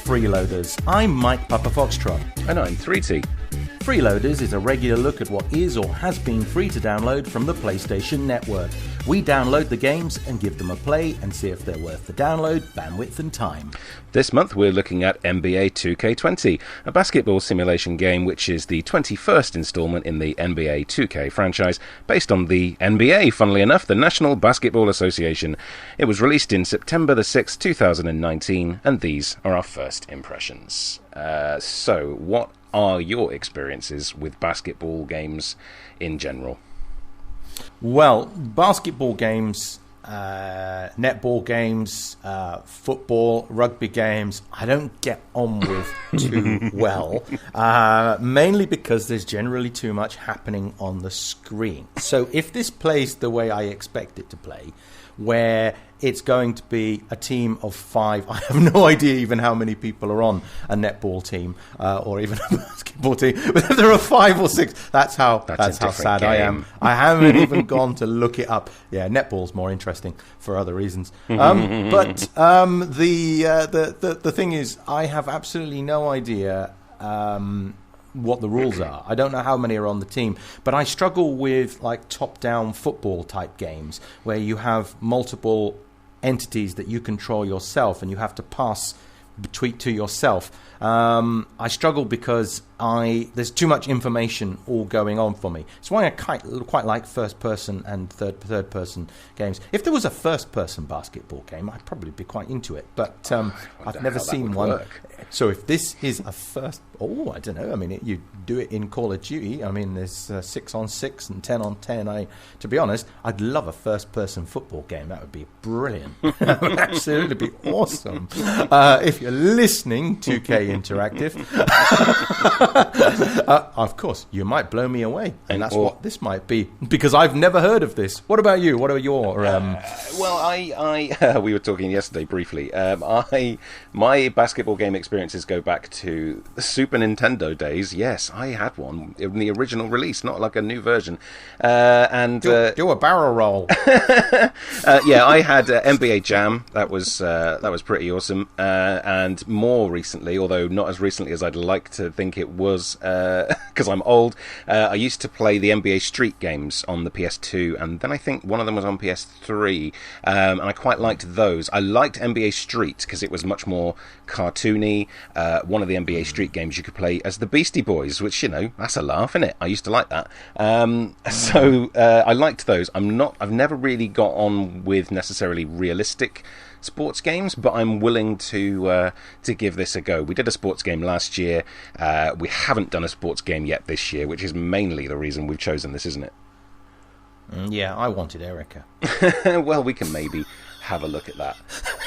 Freeloaders. I'm Mike Papa Foxtrot. And I'm 3T. Freeloaders is a regular look at what is or has been free to download from the PlayStation Network. We download the games and give them a play and see if they're worth the download, bandwidth and time. This month we're looking at NBA2K20, a basketball simulation game which is the 21st installment in the NBA2K franchise, based on the NBA, funnily enough, the National Basketball Association. It was released in September the 6th, 2019, and these are our first impressions. So, what are your experiences with basketball games in general? Well, basketball games, netball games, football, rugby games, I don't get on with too well, mainly because there's generally too much happening on the screen. So if this plays the way I expect it to play, where it's going to be a team of 5. I have no idea even how many people are on a netball team or even a basketball team. But if there are 5 or 6, that's how sad game. I am. I haven't even gone to look it up. Yeah, netball's more interesting for other reasons. But the thing is, I have absolutely no idea what the rules are. I don't know how many are on the team, but I struggle with like top-down football type games where you have multiple entities that you control yourself and you have to pass between to yourself. I struggle because there's too much information all going on for me. It's why I quite like first-person and third-person games. If there was a first-person basketball game, I'd probably be quite into it. But I've never seen one. Work. So if this is a first, I don't know. I mean, you do it in Call of Duty. I mean, there's 6-on-6 and 10-on-10. To be honest, I'd love a first-person football game. That would be brilliant. That would absolutely be awesome. If you're listening, 2K Interactive. Of course, you might blow me away, and that's what this might be, because I've never heard of this. What about you? What are your? Well, I we were talking yesterday briefly. My basketball game experiences go back to the Super Nintendo days. Yes, I had one in the original release, not like a new version. And do a barrel roll. Yeah, I had NBA Jam. That was pretty awesome. And more recently, although not as recently as I'd like to think it was, because I'm old, I used to play the NBA Street games on the PS2, and then I think one of them was on PS3, and I quite liked those. I liked NBA Street because it was much more cartoony. One of the NBA Street games you could play as the Beastie Boys, which, you know, that's a laugh, isn't it? I used to like that. So I liked those. I've never really got on with necessarily realistic sports games, but I'm willing to give this a go. We did a sports game last year. We haven't done a sports game yet this year, which is mainly the reason we've chosen this, isn't it? Yeah, I wanted Erica. Well, we can maybe have a look at that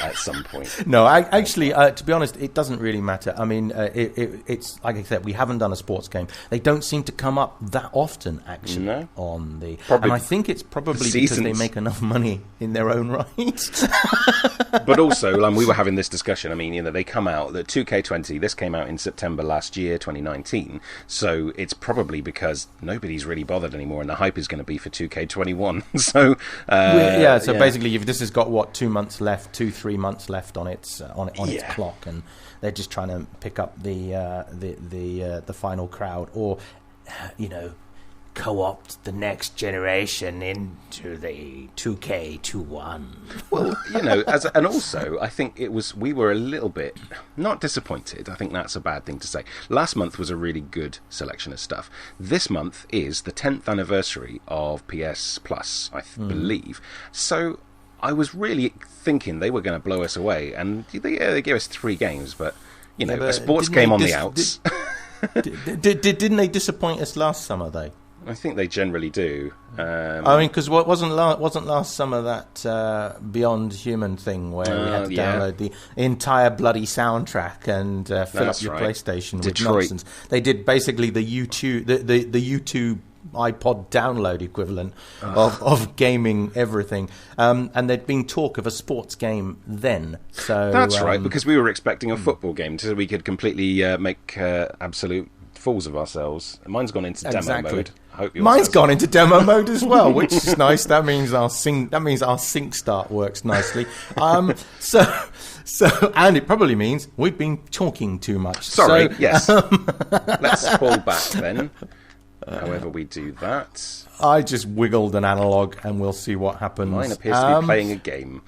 at some point. No, actually, to be honest, it doesn't really matter. I mean, it's like I said, we haven't done a sports game. They don't seem to come up that often, actually, on the... And I think it's probably because they make enough money in their own right. But also, we were having this discussion. I mean, you know, they come out, the 2K20, this came out in September last year, 2019. So it's probably because nobody's really bothered anymore, and the hype is going to be for 2K21. So basically, this has got 3 months left on its clock, and they're just trying to pick up the final crowd, or co-opt the next generation into the 2K21. Well, and also I think we were a little bit not disappointed. I think that's a bad thing to say. Last month was a really good selection of stuff. This month is the 10th anniversary of PS Plus, I believe. So I was really thinking they were going to blow us away, and they gave us 3 games, but a sports game on the outs. Didn't they disappoint us last summer, though? I think they generally do. I mean, because wasn't last summer that Beyond Human thing where we had to download the entire bloody soundtrack and fill up your PlayStation with nonsense? They did basically the YouTube the YouTube iPod download equivalent of gaming everything, and there'd been talk of a sports game then. So that's right, because we were expecting a football game so we could completely make absolute fools of ourselves. Mine's gone into demo mode. I hope yours Mine's has. gone into demo mode as well, which is nice. That means our sync start works nicely. So and it probably means we've been talking too much. Sorry. So, yes. Let's fall back then. However we do that. I just wiggled an analog, and we'll see what happens. Mine appears to be playing a game.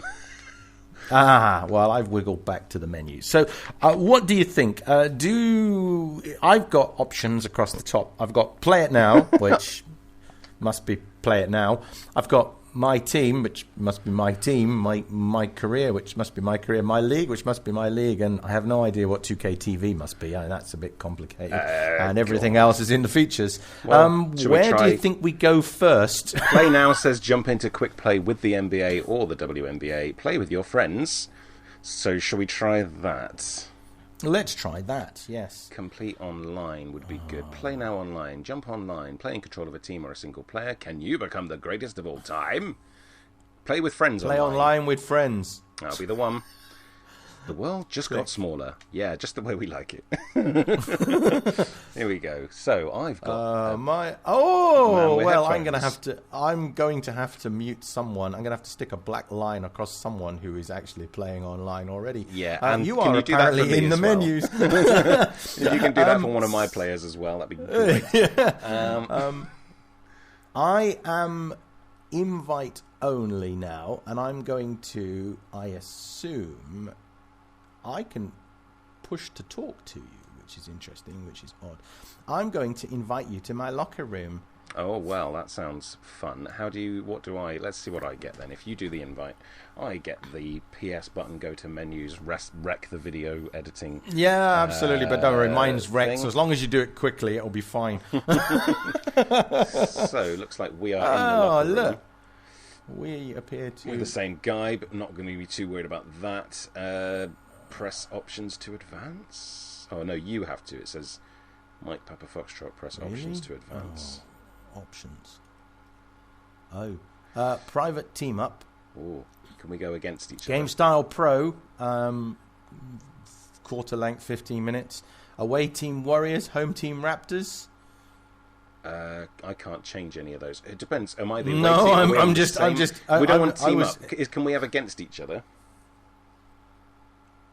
Well, I've wiggled back to the menu. So, what do you think? I've got options across the top. I've got Play It Now, which must be Play It Now. I've got My Team, which must be my team. My Career, which must be my career. My League, which must be my league. And I have no idea what 2K20 must be. That's a bit complicated. And everything else is in the features. Well, where do you think we go first? Play Now says jump into quick play with the NBA or the WNBA. Play with your friends. So shall we try that? Let's try that, yes. Complete online would be good. Play Now online. Jump online. Play in control of a team or a single player. Can you become the greatest of all time? Play with friends Play online with friends. That'll be the one. The world just got smaller. Yeah, just the way we like it. Here we go. So I've got I'm going to have to mute someone. I'm going to have to stick a black line across someone who is actually playing online already. Yeah, and you are apparently in the menus. If you can do that for one of my players as well, that'd be great. I am invite only now, and I'm going to, I assume, I can push to talk to you, which is interesting, which is odd. I'm going to invite you to my locker room. Oh, well, that sounds fun. Let's see what I get then. If you do the invite, I get the PS button, go to menus, wreck the video editing. Yeah, absolutely, but don't worry, mine's wrecked, so as long as you do it quickly, it'll be fine. So, looks like we are in the locker room. Look. We appear to... We're the same guy, but not going to be too worried about that. Press options to advance. Oh, no, you have to. It says Mike Papa Foxtrot, press options to advance. Options. Private team up. Oh, can we go against each Game other? style pro. Quarter length, 15 minutes. Away team Warriors, home team Raptors. I can't change any of those. It depends. Am I the away No, team? I'm just. We don't want team up. Can we have against each other?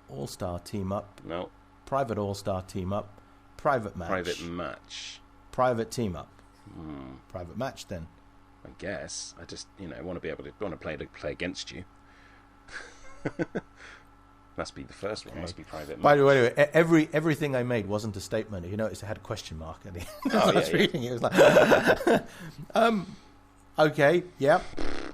All-star team up. No. Private all-star team up. Private match. Private match. Private team up. Private match then. I guess. I just, want to play against you. Must be the first one. Must be private match. By the way, everything I made wasn't a statement. You notice it had a question mark at the end. I was reading it. It was like, okay, yeah.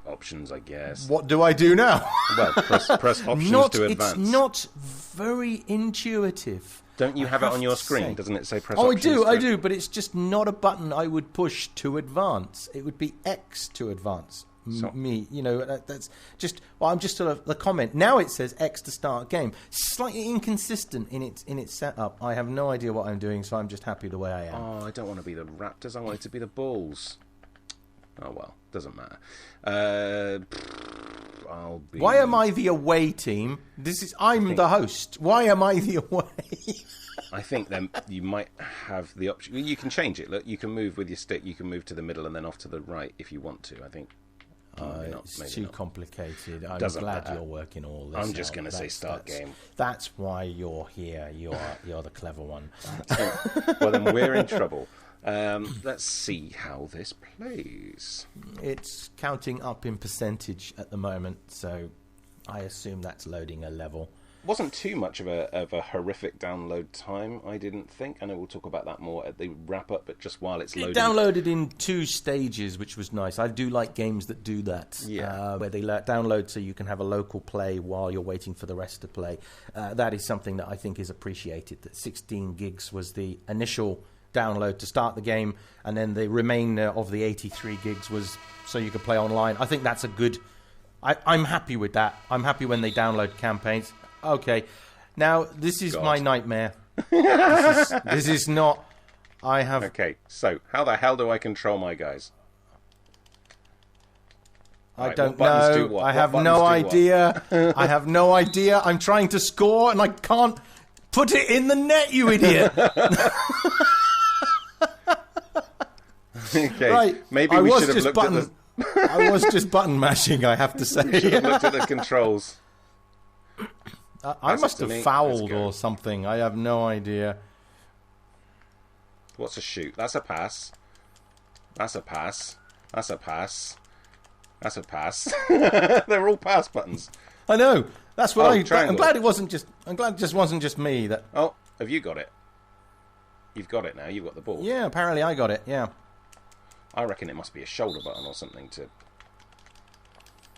Options, I guess. What do I do now? Well, press options to advance. It's not very intuitive. Don't you have it on your screen? Doesn't it say press options? I do, but it's just not a button I would push to advance. It would be X to advance. That's just. Well, I'm just sort of the comment. Now it says X to start game. Slightly inconsistent in its setup. I have no idea what I'm doing, so I'm just happy the way I am. Oh, I don't want to be the Raptors. I want it to be the Bulls. Oh well, doesn't matter. I'll be. Why am I the away team? I'm the host. Why am I the away? I think then you might have the option. You can change it. Look, you can move with your stick. You can move to the middle and then off to the right if you want to. I think. It's too complicated. I'm Doesn't glad matter. you're working all this. I'm just going to say start game. That's why you're here. You're the clever one. Well, then we're in trouble. Let's see how this plays. It's counting up in percentage at the moment, so I assume that's loading a level. Wasn't too much of a horrific download time, I didn't think. I know we'll talk about that more at the wrap-up, but just while it's loading. It downloaded in 2 stages, which was nice. I do like games that do that, where they download so you can have a local play while you're waiting for the rest to play. That is something that I think is appreciated, that 16 gigs was the initial download to start the game, and then the remainder of the 83 gigs was so you could play online. I think that's a good... I'm happy with that. I'm happy when they download campaigns. Okay, now this is my nightmare. This is not... I have... Okay, so how the hell do I control my guys? I don't know. I have no idea. I have no idea. I'm trying to score and I can't put it in the net, you idiot. Okay, Right. maybe we should have looked at the... I was just button mashing, I have to say. We should have looked at the controls. I must have fouled or something. I have no idea. What's a shoot? That's a pass. That's a pass. That's a pass. That's a pass. They're all pass buttons. I know. That's what I'm glad it wasn't just. I'm glad it just wasn't just me that. Oh, have you got it? You've got it now. You've got the ball. Yeah, apparently I got it. Yeah. I reckon it must be a shoulder button or something to.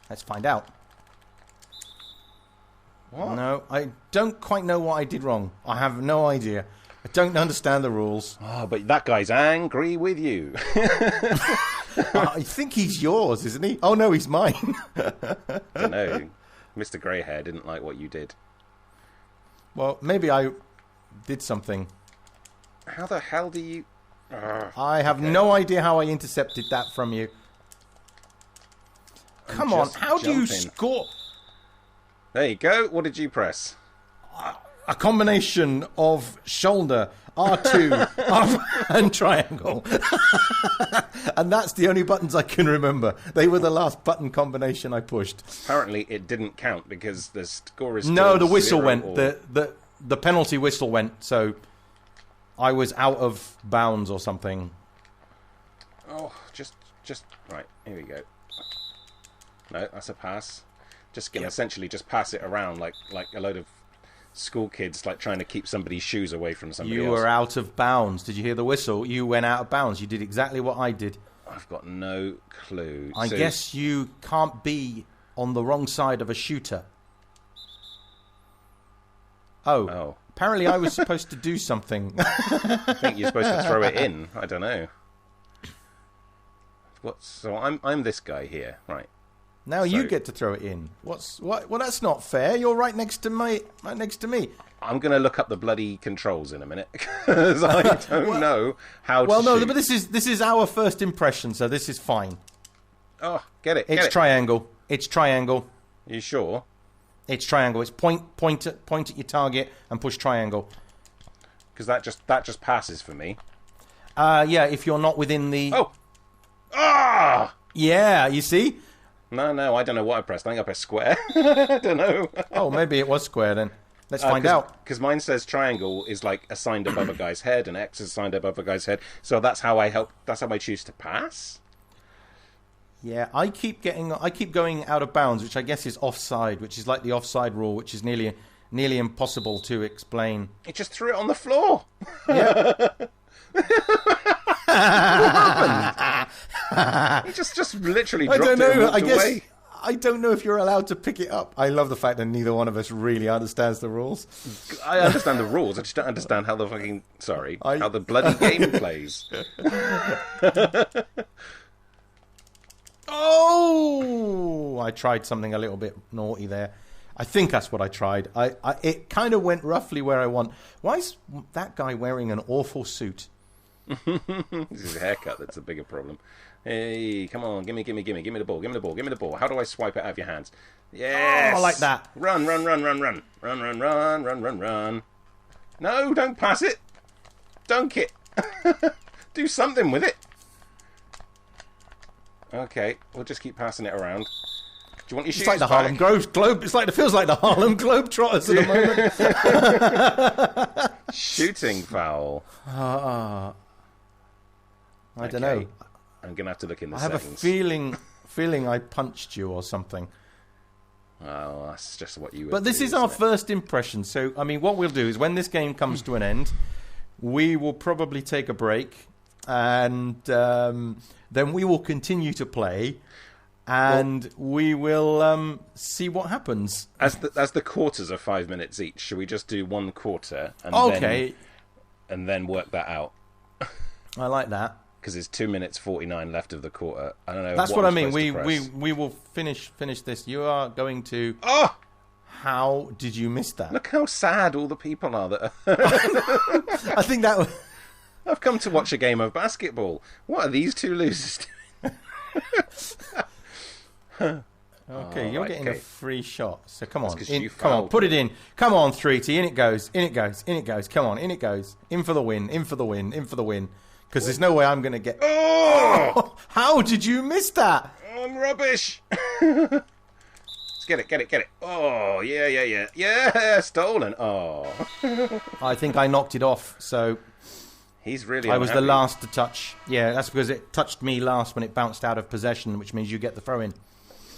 Let's find out. What? No, I don't quite know what I did wrong. I have no idea. I don't understand the rules. Oh, but that guy's angry with you. I think he's yours, isn't he? Oh no, he's mine. I don't know. Mr. Greyhair didn't like what you did. Well, maybe I did something. How the hell do you... I have no idea how I intercepted that from you. Come on, how do you score? There you go. What did you press? A combination of shoulder, R2, up, and triangle. And that's the only buttons I can remember. They were the last button combination I pushed. Apparently it didn't count because the score is still No, the whistle 0 went. or... The penalty whistle went, so I was out of bounds or something. Oh, just... Right, here we go. No, that's a pass. Just gonna essentially just pass it around like a load of school kids like trying to keep somebody's shoes away from somebody else. You were out of bounds. Did you hear the whistle? You went out of bounds. You did exactly what I did. I've got no clue. I guess you can't be on the wrong side of a shooter. Oh. Apparently I was supposed to do something. I think you're supposed to throw it in. I don't know. So I'm this guy here, right? Now you get to throw it in. What? Well, that's not fair. You're right next to me. Right next to me. I'm going to look up the bloody controls in a minute because I don't know how to. Well, no, but this is our first impression, so this is fine. Oh, get it. It's triangle. It's triangle. Are you sure? It's triangle. It's point at your target and push triangle. Because that just passes for me. Yeah. If you're not within the. Oh. Ah. Yeah. You see. No, I don't know what I pressed. I think I pressed square. I don't know. Oh, maybe it was square then. Let's find out. Because mine says triangle is like assigned above a guy's head, and X is assigned above a guy's head. So that's how I help. That's how I choose to pass. Yeah, I keep going out of bounds, which I guess is offside, which is like the offside rule, which is nearly impossible to explain. It just threw it on the floor. Yeah. What happened? He just literally dropped it and walked away. I don't know if you're allowed to pick it up. I love the fact that neither one of us really understands the rules. I understand the rules. I just don't understand how the fucking... how the bloody game plays. Oh! I tried something a little bit naughty there. I think that's what I tried. It kind of went roughly where I want. Why is that guy wearing an awful suit? It's his haircut that's a bigger problem. Hey, come on, give me the ball. How do I swipe it out of your hands? Yes! Oh, I like that. Run. No, don't pass it. Dunk it. Do something with it. Okay, we'll just keep passing it around. Do you want your shoes like the Harlem Globe. It feels like the Harlem Globetrotters at the moment. Shooting foul. I don't know. I'm going to have to look in the settings. I have a feeling I punched you or something. Oh, that's just what you would But this is our first impression. So, I mean, what we'll do is when this game comes to an end, we will probably take a break. And then we will continue to play. And we will see what happens. As the quarters are 5 minutes each, should we just do one quarter and then work that out? I like that. Because it's 2 minutes 49 left of the quarter. I don't know. That's what I mean. We will finish this. You are going to. Oh! How did you miss that? Look how sad all the people are that. I think that. I've come to watch a game of basketball. What are these two losers doing? Okay, you're getting a free shot. So come on, come on, put it in. Come on, 3T, in it goes. Come on, in it goes. In for the win. Because there's no way I'm going to get... Oh! How did you miss that? Oh, I'm rubbish. Let's get it. Oh, yeah. Yeah, stolen. Oh. I think I knocked it off, so... He's really I was the unhappy. last to touch. Yeah, that's because it touched me last when it bounced out of possession, which means you get the throw in.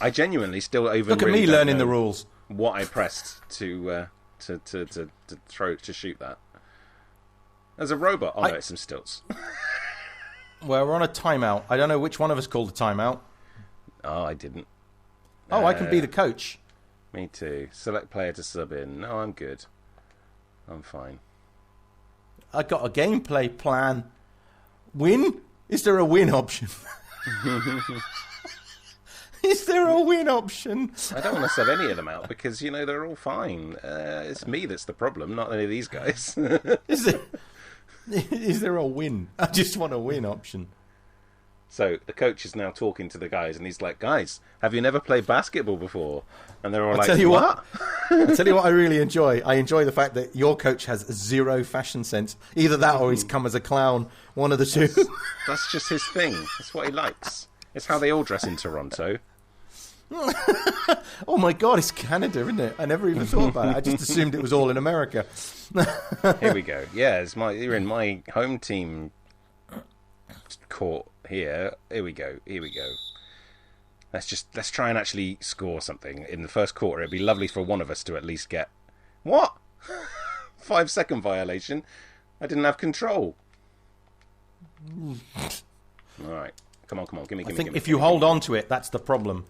I genuinely still even Look at really me don't learning know the rules. what I pressed to shoot that. There's a robot. Oh, no, it's some stilts. Well, we're on a timeout. I don't know which one of us called a timeout. Oh, I didn't. Oh, I can be the coach. Me too. Select player to sub in. No, I'm good. I'm fine. I got a gameplay plan. Win? Is there a win option? Is there a win option? I don't want to sub any of them out because, they're all fine. It's me that's the problem, not any of these guys. Is there a win? I just want a win option. So the coach is now talking to the guys, and he's like, "Guys, have you never played basketball before?" And they're all like, Tell you "What?" I tell you what I really enjoy. I enjoy the fact that your coach has zero fashion sense. Either that or he's come as a clown. One of the two. That's just his thing. That's what he likes. It's how they all dress in Toronto. Oh my God, it's Canada, isn't it? I never even thought about it. I just assumed it was all in America. Here we go. Yeah, you're in my home team court here. Here we go. Let's try and actually score something in the first quarter. It'd be lovely for one of us to at least get... What? 5-second violation. I didn't have control. Alright. Come on. Give me. I think if you hold on to it, that's the problem.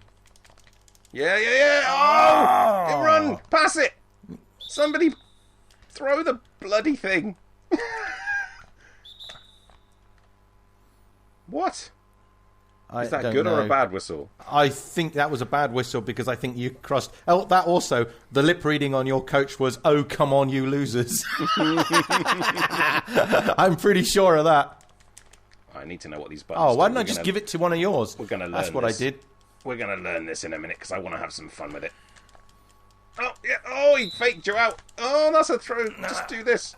Yeah. Oh! Run! Pass it! Somebody throw the bloody thing. What? Is that good or a bad whistle? I think that was a bad whistle because I think you crossed... Oh, that also, the lip reading on your coach was, "Oh, come on, you losers." I'm pretty sure of that. I need to know what these buttons do. Oh, why don't I just give it to one of yours? We're going to learn That's what this. I did. We're going to learn this in a minute because I want to have some fun with it. Oh, yeah. Oh, he faked you out. Oh, that's a throw. Just do this.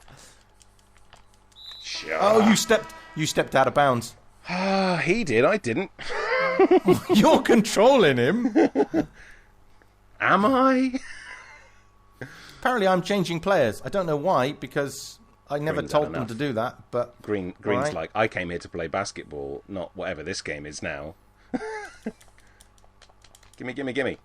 Sure. Oh, you stepped out of bounds. He did. I didn't. You're controlling him. Am I? Apparently, I'm changing players. I don't know why, because I never Green's told had them enough. to do that. But Green's right. like, I came here to play basketball, not whatever this game is now. Gimme.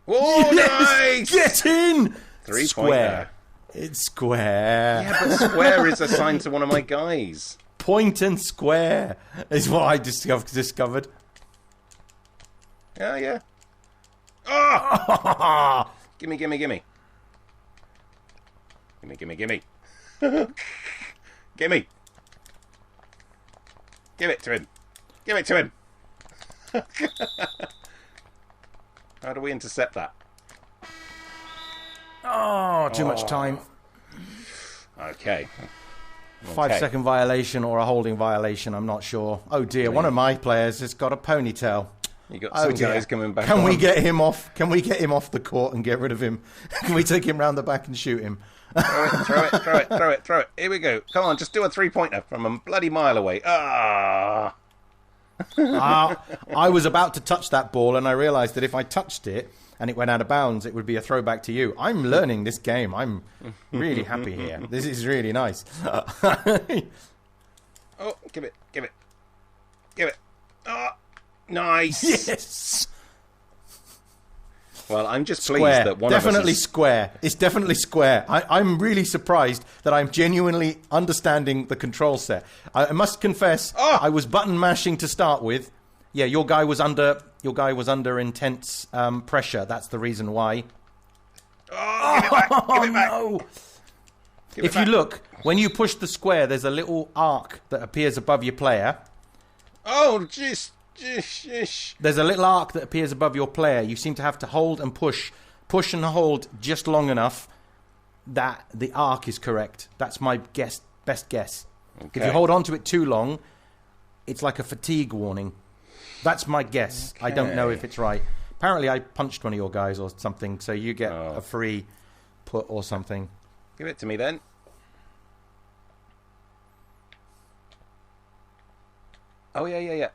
Oh, yes! nice! Get in! 3-pointer. Square. It's square. Yeah, but square is assigned to one of my guys. Point and square is what I discovered. Yeah. Oh! Gimme. Gimme. Gimme. Give it to him. How do we intercept that? Oh, too much time. Okay. 5-second violation or a holding violation, I'm not sure. Oh dear, one of my players has got a ponytail. You got some guys coming back. Can we get him off? Can we get him off the court and get rid of him? Can we take him round the back and shoot him? Throw it. Here we go. Come on, just do a 3-pointer from a bloody mile away. I was about to touch that ball and I realised that if I touched it and it went out of bounds, it would be a throwback to you. I'm learning this game. I'm really happy here. This is really nice. Oh, give it. Oh, nice. Yes. Well, I'm just Square. pleased that one Definitely of us is... square. It's definitely square. I'm really surprised that I'm genuinely understanding the control set. I must confess, I was button mashing to start with. Yeah, your guy was under intense pressure. That's the reason why. Oh, give it back. No. If you look, when you push the square, there's a little arc that appears above your player. Oh, jeez. There's a little arc that appears above your player. You seem to have to hold and push and hold just long enough that the arc is correct. That's my best guess. Okay. If you hold on to it too long, it's like a fatigue warning. That's my guess. Okay. I don't know if it's right. Apparently I punched one of your guys or something, so you get a free put or something. Give it to me then. Oh, yeah.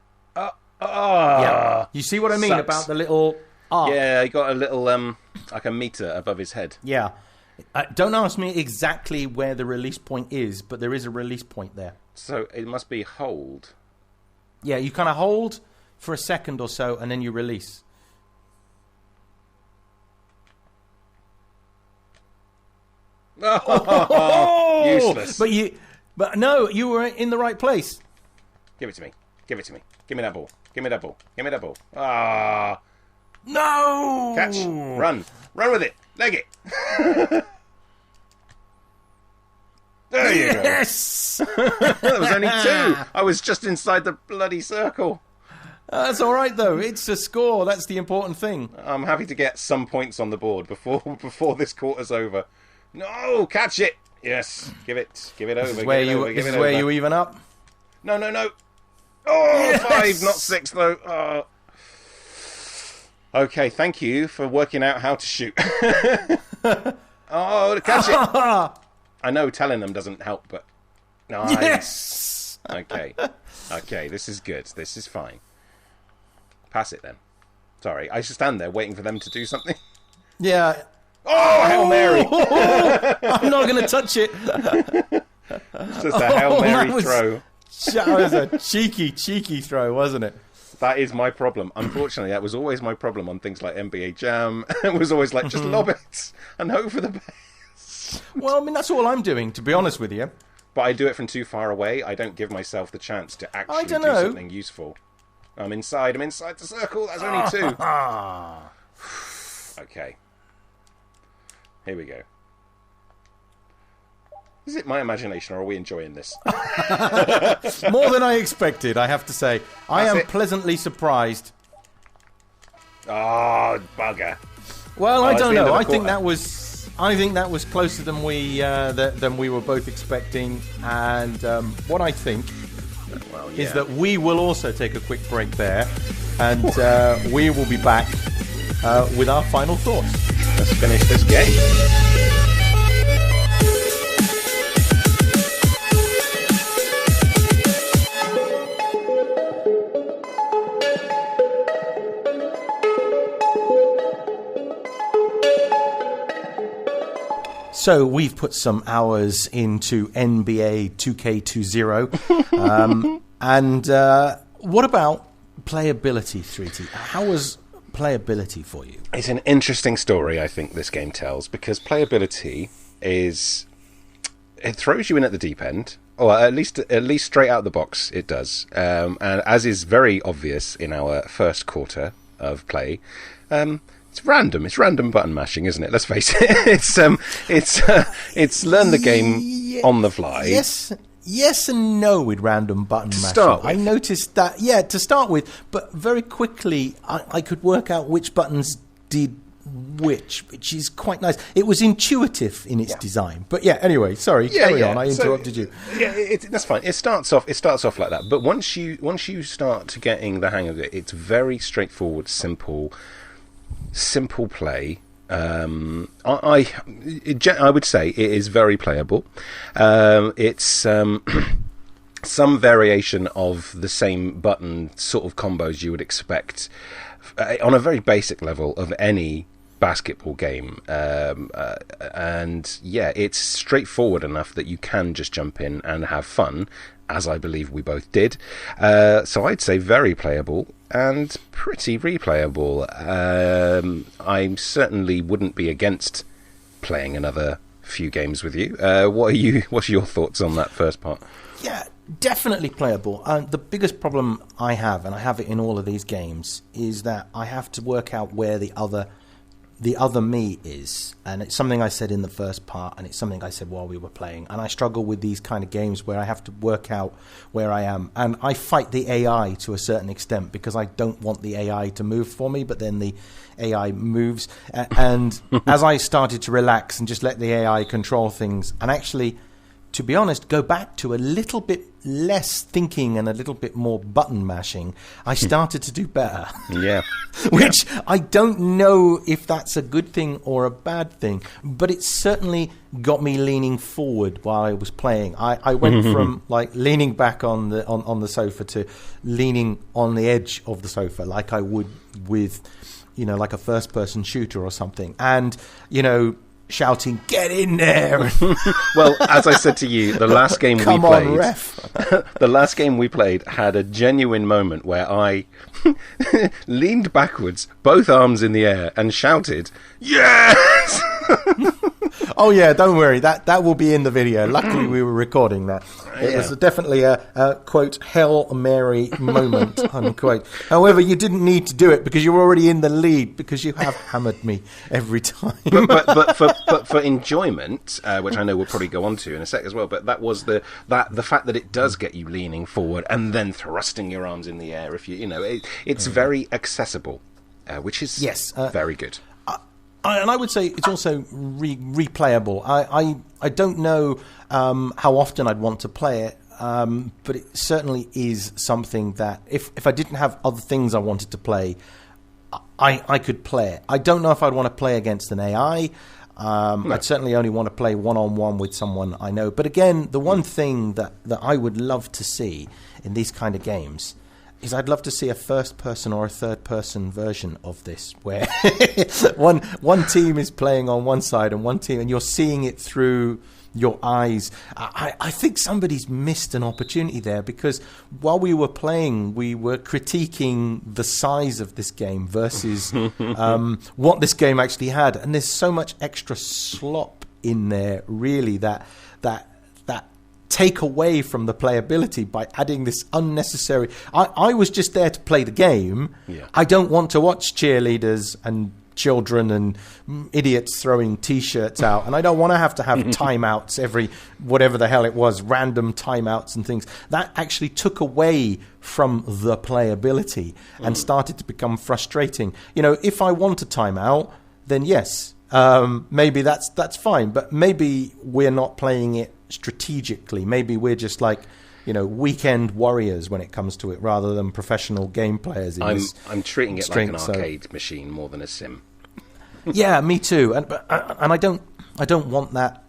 Yeah. You see what I mean Sucks. about the little arc? Yeah, he got a little, like a meter above his head. Yeah. Don't ask me exactly where the release point is, but there is a release point there. So it must be hold. Yeah, you kind of hold for a second or so, and then you release. Useless. But no, you were in the right place. Give it to me. Give it to me. Give me that ball. Give me that ball. Give me that ball. Ah. No! Catch. Run. Run with it. Leg it. There you go. Yes! There was only 2. I was just inside the bloody circle. That's all right, though. It's a score. That's the important thing. I'm happy to get some points on the board before this quarter's over. No, catch it. Yes, give it over. This is where you even up. No. Oh, yes! 5, not 6 though. Oh. Okay, thank you for working out how to shoot. Oh, catch it. I know telling them doesn't help, but nice. Yes. Okay, this is good. This is fine. Pass it then. Sorry, I should stand there waiting for them to do something. Yeah. Oh, Hail Mary! I'm not going to touch it. It's just a Hail Mary throw. That was a cheeky throw, wasn't it? That is my problem. Unfortunately, that was always my problem on things like NBA Jam. It was always like, just lob it and hope for the best. Well, I mean, that's all I'm doing, to be honest with you. But I do it from too far away. I don't give myself the chance to actually do something useful. I'm inside the circle. That's only 2. Okay. Here we go. Is it my imagination, or are we enjoying this? More than I expected, I have to say. I am pleasantly surprised. Oh, bugger. Well, I don't know. I think that was closer than we were both expecting. And what I think is that we will also take a quick break there, and we will be back with our final thoughts. Let's finish this game. So we've put some hours into NBA2K20. And what about playability, 3T? How was playability for you? It's an interesting story, I think, this game tells, because playability is... It throws you in at the deep end, or at least straight out of the box it does. And as is very obvious in our first quarter of play... it's random. It's random button mashing, isn't it? Let's face it. It's learn the game on the fly. Yes and no with random button mashing. I noticed that, to start with, but very quickly I could work out which buttons did which is quite nice. It was intuitive in its design. But anyway, sorry, carry on. I interrupted you. Yeah, that's fine. It starts off like that. But once you start to getting the hang of it, it's very straightforward, simple play. I would say it is very playable. It's some variation of the same button sort of combos you would expect on a very basic level of any basketball game. And it's straightforward enough that you can just jump in and have fun, as I believe we both did. So I'd say very playable and pretty replayable. I certainly wouldn't be against playing another few games with you. What's your thoughts on that first part? Yeah, definitely playable. The biggest problem I have, and I have it in all of these games, is that I have to work out where the other me is, and it's something I said in the first part, and it's something I said while we were playing, and I struggle with these kind of games where I have to work out where I am, and I fight the AI to a certain extent because I don't want the AI to move for me, but then the AI moves, and as I started to relax and just let the AI control things and actually to be honest, go back to a little bit less thinking and a little bit more button mashing, I started to do better. Yeah. Which I don't know if that's a good thing or a bad thing, but it certainly got me leaning forward while I was playing. I went from like leaning back on the sofa to leaning on the edge of the sofa like I would with, you know, like a first person shooter or something. And, you know, shouting, "Get in there!" Well, as I said to you, the last game Come we played, on, ref. the last game we played had a genuine moment where I leaned backwards, both arms in the air, and shouted, "Yes!" Oh yeah, don't worry. That will be in the video. Luckily, we were recording that. It was definitely a quote Hail Mary moment unquote. However, you didn't need to do it because you were already in the lead because you have hammered me every time. but for enjoyment, which I know we'll probably go on to in a sec as well. But that was the fact that it does get you leaning forward and then thrusting your arms in the air. If you know, it's very accessible, which is very good. And I would say it's also replayable. I don't know how often I'd want to play it, but it certainly is something that if I didn't have other things I wanted to play, I could play it. I don't know if I'd want to play against an AI. No. I'd certainly only want to play one-on-one with someone I know. But again, the one thing that I would love to see in these kind of games is I'd love to see a first-person or a third-person version of this, where one team is playing on one side and one team, and you're seeing it through your eyes. I think somebody's missed an opportunity there, because while we were playing, we were critiquing the size of this game versus what this game actually had, and there's so much extra slop in there, really, that take away from the playability by adding this unnecessary. I was just there to play the game. Yeah. I don't want to watch cheerleaders and children and idiots throwing T-shirts out, and I don't want to have timeouts every whatever the hell it was, random timeouts and things. That actually took away from the playability and started to become frustrating. You know, if I want a timeout, then yes, maybe that's fine, but maybe we're not playing it strategically. Maybe we're just like, you know, weekend warriors when it comes to it, rather than professional game players. I'm treating it like an arcade machine more than a sim. Yeah, me too. And I don't want that.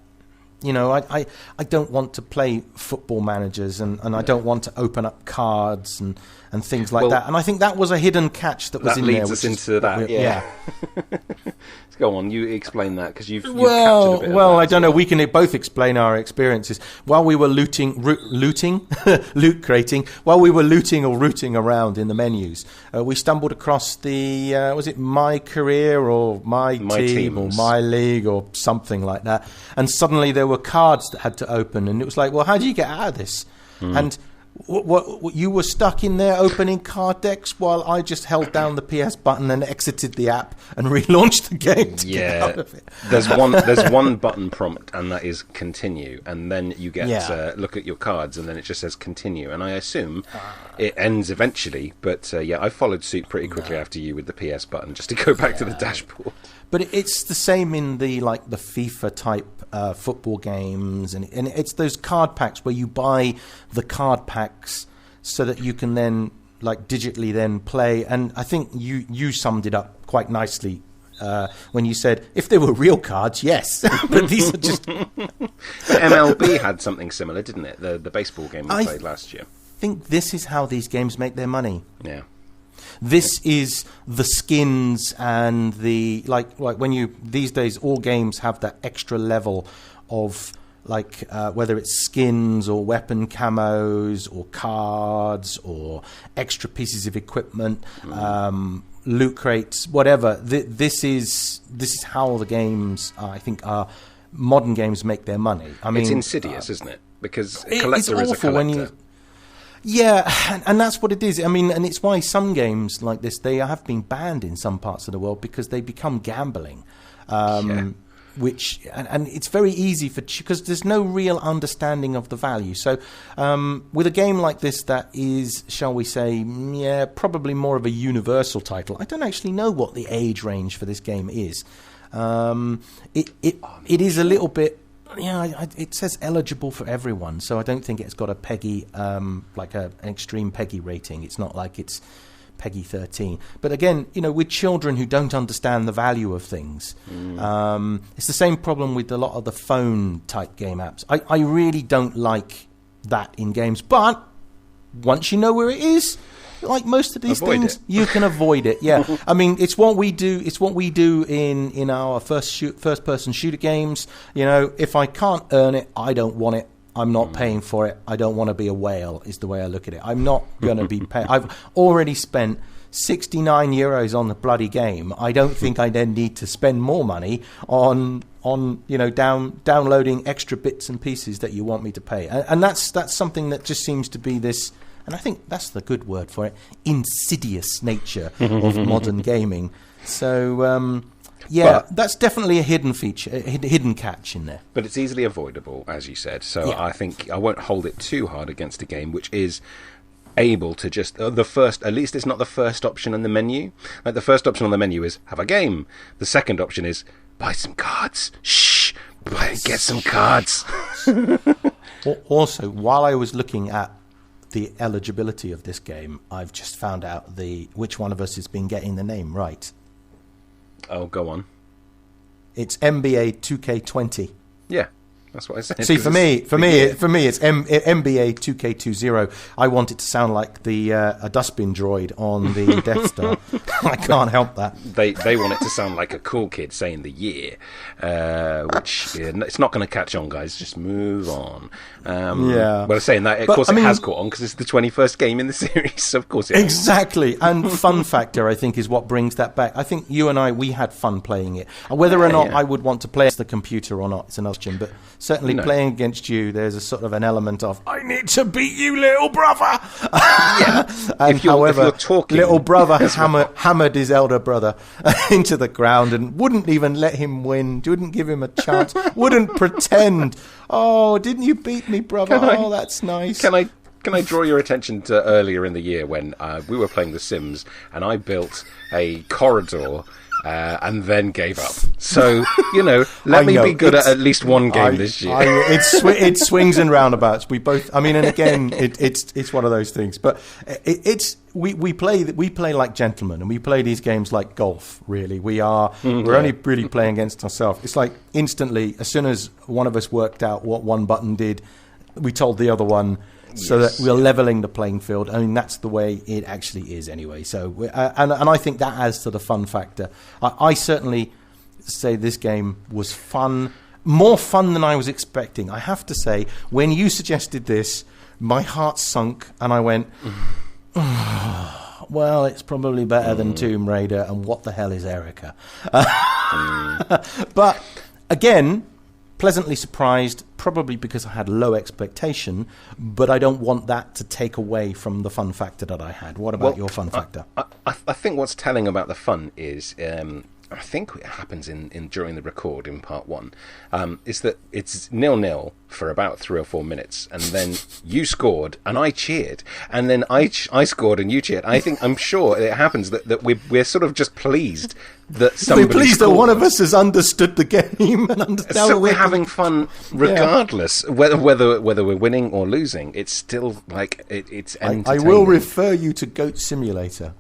You know, I don't want to play football managers, and I don't want to open up cards and things like that. And I think that was a hidden catch that was in there. That leads us into that, yeah. Go on, you explain that, because you've captured a bit of that. I don't know. We can both explain our experiences. While we were loot crating, while we were looting or rooting around in the menus, we stumbled across the, was it My Career or My Team or My League or something like that. And suddenly there were cards that had to open, and it was like, well, how do you get out of this? And what you were stuck in there opening card decks while I just held down the PS button and exited the app and relaunched the game to get out of it. There's one button prompt, and that is continue, and then you get look at your cards, and then it just says continue, and I assume it ends eventually, but I followed suit pretty quickly after you with the PS button just to go back to the dashboard. But it's the same in the FIFA type football games, and it's those card packs where you buy the card packs so that you can then digitally then play. And I think you summed it up quite nicely when you said if they were real cards, yes, but these are just. MLB had something similar, didn't it? The baseball game we played last year. I think this is how these games make their money. Yeah. This is the skins and the like when you these days all games have that extra level of whether it's skins or weapon camos or cards or extra pieces of equipment, loot crates, whatever. This is how the games I think modern games make their money. I mean, it's insidious, isn't it? Because a collector is a collector. Yeah, and that's what it is. I mean, and it's why some games like this, they have been banned in some parts of the world because they become gambling. Which and it's very easy because there's no real understanding of the value. So with a game like this that is, shall we say, probably more of a universal title. I don't actually know what the age range for this game is. It is a little bit it says eligible for everyone, so I don't think it's got a PEGI, like an extreme PEGI rating. It's not like it's PEGI 13. But again, with children who don't understand the value of things, it's the same problem with a lot of the phone-type game apps. I really don't like that in games, but once you know where it is, like most of these things, you can avoid it. Yeah, I mean, it's what we do. It's what we do in our first-person shooter games. If I can't earn it, I don't want it. I'm not paying for it. I don't want to be a whale, is the way I look at it. I'm not going to be paying. I've already spent 69 euros on the bloody game. I don't think I then need to spend more money on downloading extra bits and pieces that you want me to pay. And that's something that just seems to be this, and I think that's the good word for it, insidious nature of modern gaming. So, that's definitely a hidden feature, a hidden catch in there. But it's easily avoidable, as you said. So I think I won't hold it too hard against a game which is able to just at least it's not the first option on the menu. Like the first option on the menu is have a game. The second option is buy some cards. Shh, get some cards. Also, while I was looking at the eligibility of this game, I've just found out which one of us has been getting the name right. Oh, go on. It's NBA2K20. Yeah, that's what I said. See, for me, it's NBA 2K20. I want it to sound like a dustbin droid on the Death Star. I can't help that. They want it to sound like a cool kid saying the year, which it's not going to catch on, guys. Just move on. Well, saying that, of course, it has caught on because it's the 21st game in the series. So of course, exactly. And fun factor, I think, is what brings that back. I think you and I, we had fun playing it. Whether or not I would want to play against the computer or not, it's another question. But certainly playing against you, there's a sort of an element of I need to beat you, little brother. And however, little brother hammered his elder brother into the ground and wouldn't even let him win. Wouldn't give him a chance. Wouldn't pretend. Oh, didn't you beat me, brother? That's nice. Can I draw your attention to earlier in the year when we were playing The Sims and I built a corridor and then gave up. So, let me be good at least one game this year. It swings and roundabouts. We both, and again, it's one of those things. But we play like gentlemen, and we play these games like golf. Really, we're only really playing against ourselves. It's like instantly, as soon as one of us worked out what one button did, we told the other one. So that we're leveling the playing field. I mean, that's the way it actually is anyway. So, and I think that adds to the fun factor. I certainly say this game was fun, more fun than I was expecting. I have to say, when you suggested this, my heart sunk and I went, well, it's probably better than Tomb Raider, and what the hell is Erica? But again, pleasantly surprised, probably because I had low expectation, but I don't want that to take away from the fun factor that I had. What about your fun factor? I think what's telling about the fun is, I think it happens during the record in part one, is that it's 0-0 for about 3 or 4 minutes, and then you scored and I cheered, and then I scored and you cheered. I'm sure it happens that we're sort of just pleased that somebody we're pleased scored. That one of us has understood the game and understood. So we're having fun regardless, whether we're winning or losing. It's still like it's entertaining. I will refer you to Goat Simulator,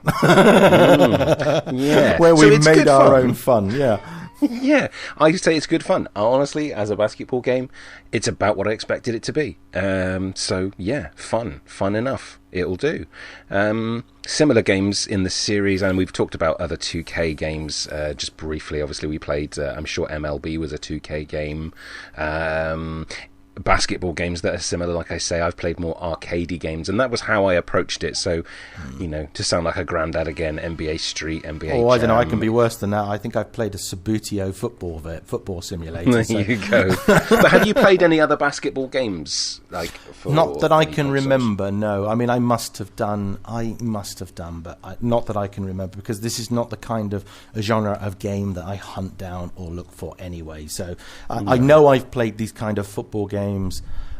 yeah, where we made our own fun. Yeah. Yeah, I say it's good fun. Honestly, as a basketball game, it's about what I expected it to be. So yeah, fun enough. It'll do. Similar games in the series, and we've talked about other 2K games just briefly. Obviously, we played. I'm sure MLB was a 2K game. Basketball games that are similar, like I say, I've played more arcadey games, and that was how I approached it. So, to sound like a granddad again, NBA Street, NBA. Oh, I don't know. I can be worse than that. I think I've played a Sabutio football simulator. There you go. But have you played any other basketball games? Not that I can remember. No, I mean I must have done, but not that I can remember, because this is not the kind of a genre of game that I hunt down or look for anyway. So I know I've played these kind of football games.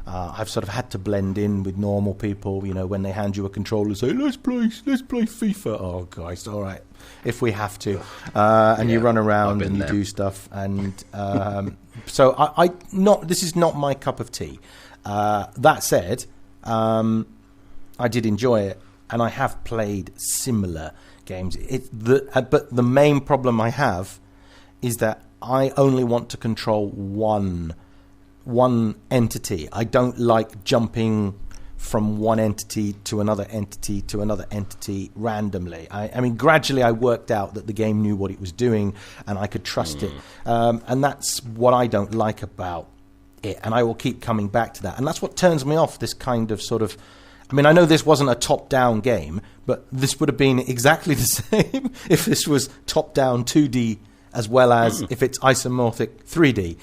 I've sort of had to blend in with normal people, when they hand you a controller and say, let's play FIFA. Oh, guys, all right, if we have to. And you run around and you do stuff. And so this is not my cup of tea. That said, I did enjoy it, and I have played similar games. But the main problem I have is that I only want to control one entity. I don't like jumping from one entity to another entity to another entity randomly. I mean, gradually I worked out that the game knew what it was doing and I could trust it. And that's what I don't like about it. And I will keep coming back to that. And that's what turns me off this kind of sort of... I mean, I know this wasn't a top-down game, but this would have been exactly the same if this was top-down 2D as well as if it's isomorphic 3D.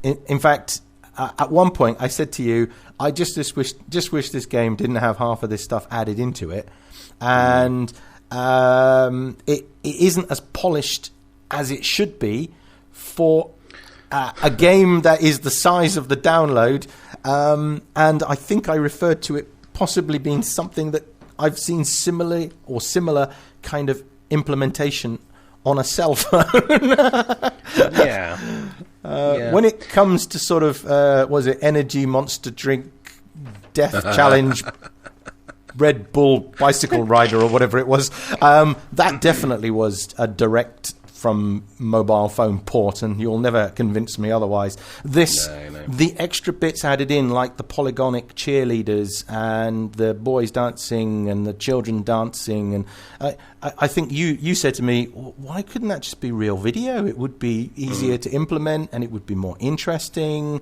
In fact, at one point I said to you, I just wish this game didn't have half of this stuff added into it. And it isn't as polished as it should be for a game that is the size of the download. And I think I referred to it possibly being something that I've seen similar kind of implementation on a cell phone. When it comes to sort of, energy monster drink, death challenge, Red Bull bicycle rider or whatever it was, that definitely was a direct from mobile phone port, and you'll never convince me otherwise. The extra bits added in, like the polygonic cheerleaders and the boys dancing and the children dancing, and I think you said to me, why couldn't that just be real video? It would be easier to implement and it would be more interesting.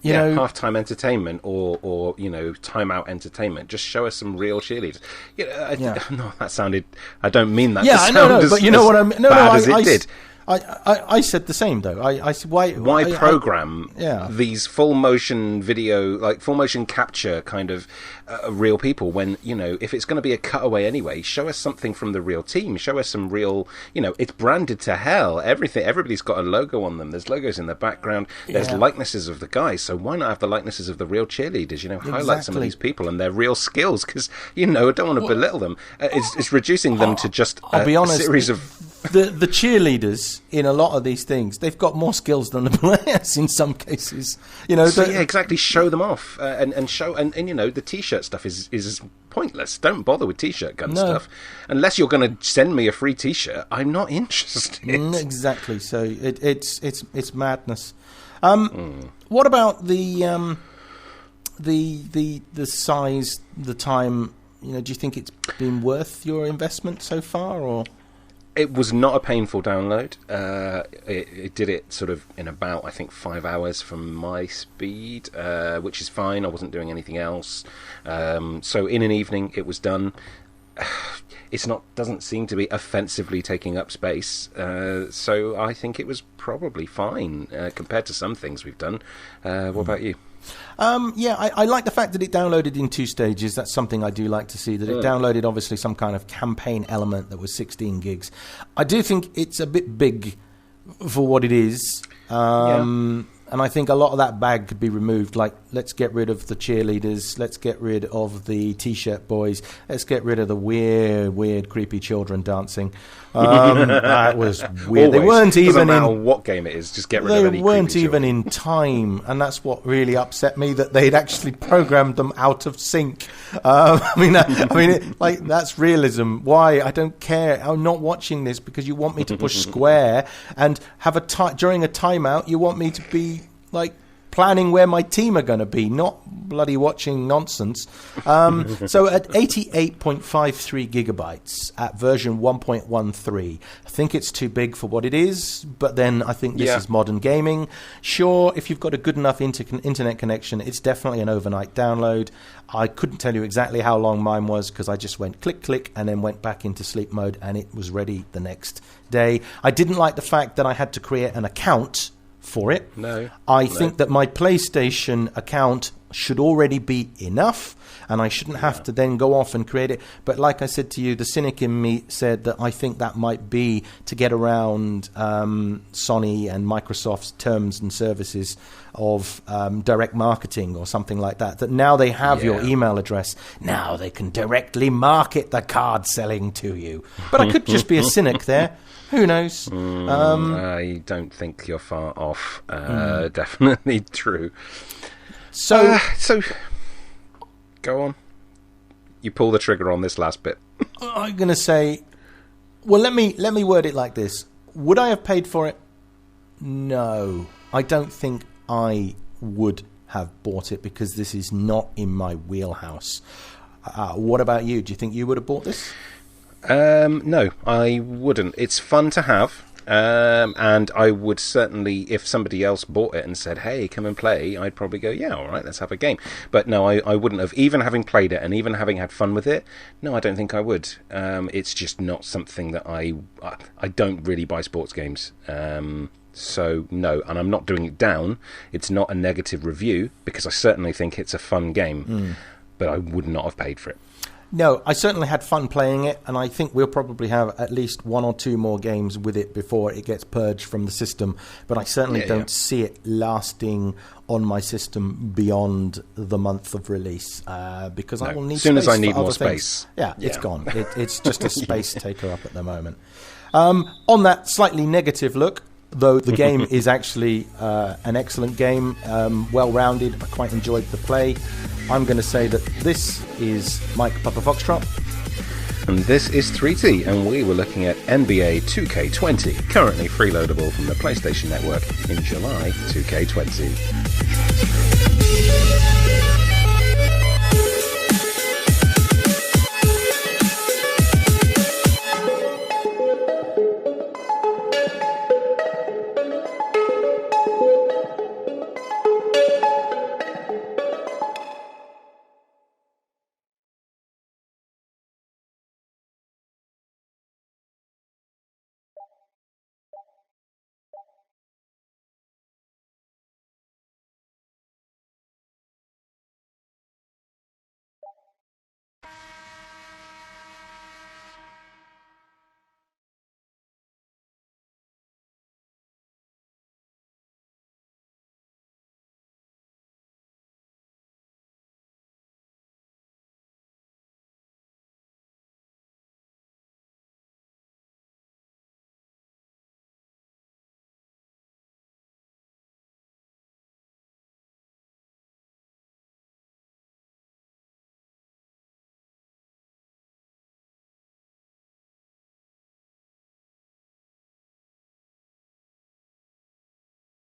Halftime entertainment or timeout entertainment. Just show us some real cheerleaders. No, that sounded. I don't mean that. Yeah, I know, but you know what I mean. It did. I said the same though. I said why program these full motion video, like full motion capture kind of real people when if it's going to be a cutaway anyway, show us something from the real team. Show us some real. It's branded to hell. Everybody's got a logo on them. There's logos in the background. There's likenesses of the guys. So why not have the likenesses of the real cheerleaders? Highlight some of these people and their real skills because I don't want to belittle them. It's reducing them to just I'll be honest, a series of. The cheerleaders in a lot of these things, they've got more skills than the players in some cases. Exactly. Show them off and show and the t-shirt stuff is pointless. Don't bother with t-shirt gun stuff unless you're going to send me a free t-shirt. I'm not interested. Exactly. So it's madness. What about the size, the time? Do you think it's been worth your investment so far, or? It was not a painful download. It did it sort of in about, I think, 5 hours from my speed, which is fine. I wasn't doing anything else. So in an evening, it was done. Doesn't seem to be offensively taking up space. So I think it was probably fine compared to some things we've done. What about you? I like the fact that it downloaded in 2 stages. That's something I do like to see, that it downloaded obviously some kind of campaign element that was 16 gigs. I do think it's a bit big for what it is. And I think a lot of that bag could be removed. Like, let's get rid of the cheerleaders. Let's get rid of the T-shirt boys. Let's get rid of the weird, creepy children dancing. That was weird. Always. They weren't even Doesn't matter what game it is. Just get rid of any creepy children. They weren't even in time, and that's what really upset me, that they'd actually programmed them out of sync. That's realism. Why? I don't care. I'm not watching this because you want me to push square and have during a timeout. You want me to be like planning where my team are going to be, not bloody watching nonsense. So at 88.53 gigabytes at version 1.13, I think it's too big for what it is, but then I think this is modern gaming. Sure, if you've got a good enough internet connection, it's definitely an overnight download. I couldn't tell you exactly how long mine was because I just went click, click, and then went back into sleep mode, and it was ready the next day. I didn't like the fact that I had to create an account for it. I think that my PlayStation account should already be enough, and I shouldn't have to then go off and create it. But like I said to you, the cynic in me said that I think that might be to get around Sony and Microsoft's terms and services of direct marketing or something like that. That now they have your email address, now they can directly market the card selling to you. But I could just be a cynic there. Who knows? I don't think you're far off. Definitely true. So, go on. You pull the trigger on this last bit. I'm going to say, well, let me word it like this. Would I have paid for it? No. I don't think I would have bought it because this is not in my wheelhouse. What about you? Do you think you would have bought this? No, I wouldn't. It's fun to have. And I would certainly, if somebody else bought it and said, hey, come and play, I'd probably go, yeah, all right, let's have a game. But no, I wouldn't have. Even having played it and even having had fun with it, no, I don't think I would. It's just not something that I don't really buy sports games. So, no, and I'm not doing it down. It's not a negative review because I certainly think it's a fun game, but I would not have paid for it. No, I certainly had fun playing it, and I think we'll probably have at least one or two more games with it before it gets purged from the system. But I certainly don't see it lasting on my system beyond the month of release because I will need space. As soon as I need more things. Space. Yeah, it's gone. It's just a space taker up at the moment. On that slightly negative look, though the game is actually an excellent game, well-rounded. I quite enjoyed the play. I'm going to say that this is Mike Papa Foxtrot. And this is 3T, and we were looking at NBA 2K20, currently freeloadable from the PlayStation Network in July 2K20.